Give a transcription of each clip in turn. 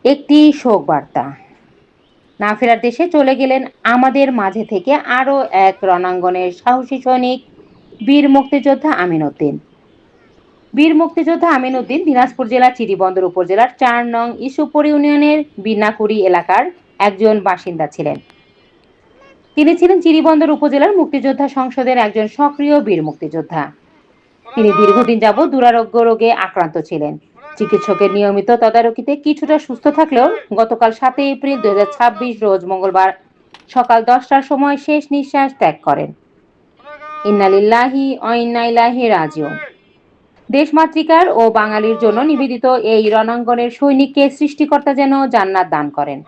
একটি শোক বার্তা। না ফেরার দেশে চলে গেলেন আমাদের মাঝে থেকে আরও এক রণাঙ্গনের সাহসী সৈনিক, বীর মুক্তিযোদ্ধা আমিন উদ্দিন। বীর মুক্তিযোদ্ধা আমিন উদ্দিন দিনাজপুর জেলার চিরিবন্দর উপজেলার ৪ নং ইসুপুর ইউনিয়নের বিন্নাকুড়ি এলাকার একজন বাসিন্দা ছিলেন। তিনি ছিলেন চিরিবন্দর উপজেলার মুক্তিযোদ্ধা সংসদের একজন সক্রিয় বীর মুক্তিযোদ্ধা। তিনি দীর্ঘদিন যাবৎ দুরারোগ্য রোগে আক্রান্ত ছিলেন। চিকিৎসকের নিয়মিত তদারকিতে কিছুটা সুস্থ থাকলেও গতকাল ৭ এপ্রিল ২০২৬ রোজ মঙ্গলবার সকাল ১০টার সময় শেষ নিঃশ্বাস ত্যাগ করেন। ইন্না লিল্লাহি ওয়া ইন্না ইলাইহি রাজিউন। দেশমাতৃকার ও বাঙালির জন্য নিবেদিত এই রণাঙ্গনের সৈনিককে সৃষ্টিকর্তা যেন জান্নাত দান করেন।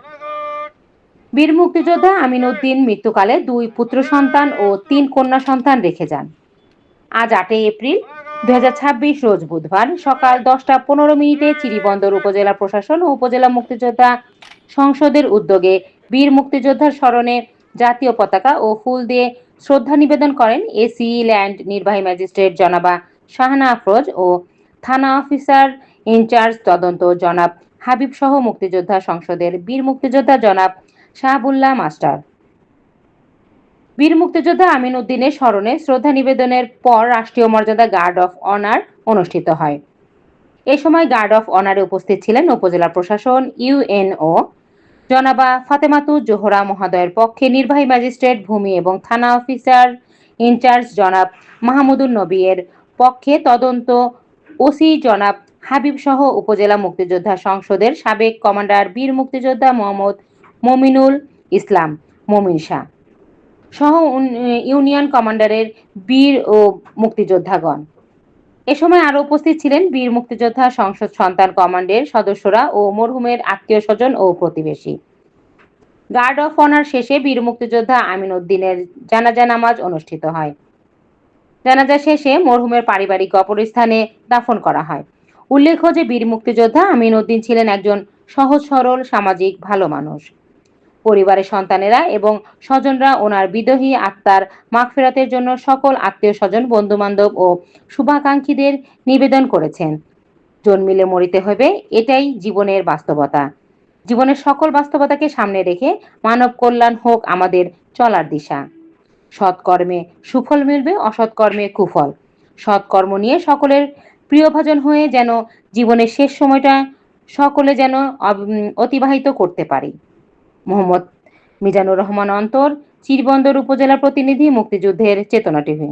বীর মুক্তিযোদ্ধা আমিন উদ্দিন মৃত্যুকালে ২ পুত্র সন্তান ও ৩ কন্যা সন্তান রেখে যান। আজ ৮ এপ্রিল ২০২৬ রোজ বুধবার সকাল ১০টা ১৫ মিনিটে চিরিবন্দর উপজেলা প্রশাসন ও উপজেলা মুক্তিযোদ্ধা সংসদের উদ্যোগে বীর মুক্তিযোদ্ধার স্মরণে জাতীয় পতাকা ও ফুল দিয়ে শ্রদ্ধা নিবেদন করেন এসি ল্যান্ড নির্বাহী ম্যাজিস্ট্রেট জনাবা শাহানা আফরোজ ও থানা অফিসার ইনচার্জ তদন্ত জনাব হাবিব সহ মুক্তিযোদ্ধা সংসদের বীর মুক্তিযোদ্ধা জনাব শাহাবুল্লাহ মাস্টার। বীর মুক্তিযোদ্ধা আমিন উদ্দিনের স্মরণে শ্রদ্ধা নিবেদনের পর রাষ্ট্রীয় মর্যাদা গার্ড অফ অনার অনুষ্ঠিত হয়। এ সময় গার্ড অফ অনারে উপস্থিত ছিলেন উপজেলা প্রশাসন, ইউএনও জনাবা ফাতেমাতুজ জোহরা মহোদয়ের পক্ষে নির্বাহী ম্যাজিস্ট্রেট ভূমি এবং থানা অফিসার ইনচার্জ জনাব মাহমুদুন নবী এর পক্ষে তদন্ত ওসি জনাব হাবিব সহ উপজেলা মুক্তিযোদ্ধা সংসদের সাবেক কমান্ডার বীর মুক্তিযোদ্ধা মোহাম্মদ মমিনুল ইসলাম মমিন শাহ সহ ইউনিয়ন কমান্ডারের বীর ও মুক্তিযোদ্ধাগণ। এ সময় আরো উপস্থিত ছিলেন বীর মুক্তিযোদ্ধা সংসদ সন্তান কমান্ডের সদস্যরা ও মরহুমের আত্মীয় স্বজন ও প্রতিবেশী। গার্ড অফ অনার শেষে বীর মুক্তিযোদ্ধা আমিন উদ্দিনের জানাজা নামাজ অনুষ্ঠিত হয়। জানাজা শেষে মরহুমের পারিবারিক কবরস্থানে দাফন করা হয়। উল্লেখ্য যে বীর মুক্তিযোদ্ধা আমিন উদ্দিন ছিলেন একজন সহজ সরল সামাজিক ভালো মানুষ। পরিবারের সন্তানেরা এবং স্বজনরা ওনার বিদেহী আত্মার মাগফিরাতের জন্য সকল আত্মীয় স্বজন, বন্ধু বান্ধব ও শুভাকাঙ্ক্ষীদের নিবেদন করেছেন। জন্মিলে মরিতে হবে, এটাই জীবনের বাস্তবতা। জীবনের সকল বাস্তবতাকে সামনে রেখে মানব কল্যাণ হোক আমাদের চলার দিশা। সৎকর্মে সুফল মিলবে, অসৎকর্মে কুফল। সৎকর্ম নিয়ে সকলের প্রিয়ভাজন হয়ে যেন জীবনের শেষ সময়টা সকলে যেন অতিবাহিত করতে পারি। মোহাম্মদ মিজানুর রহমান অন্তর, চিরিবন্দর উপজেলা প্রতিনিধি, মুক্তিযুদ্ধের চেতনা টিভি।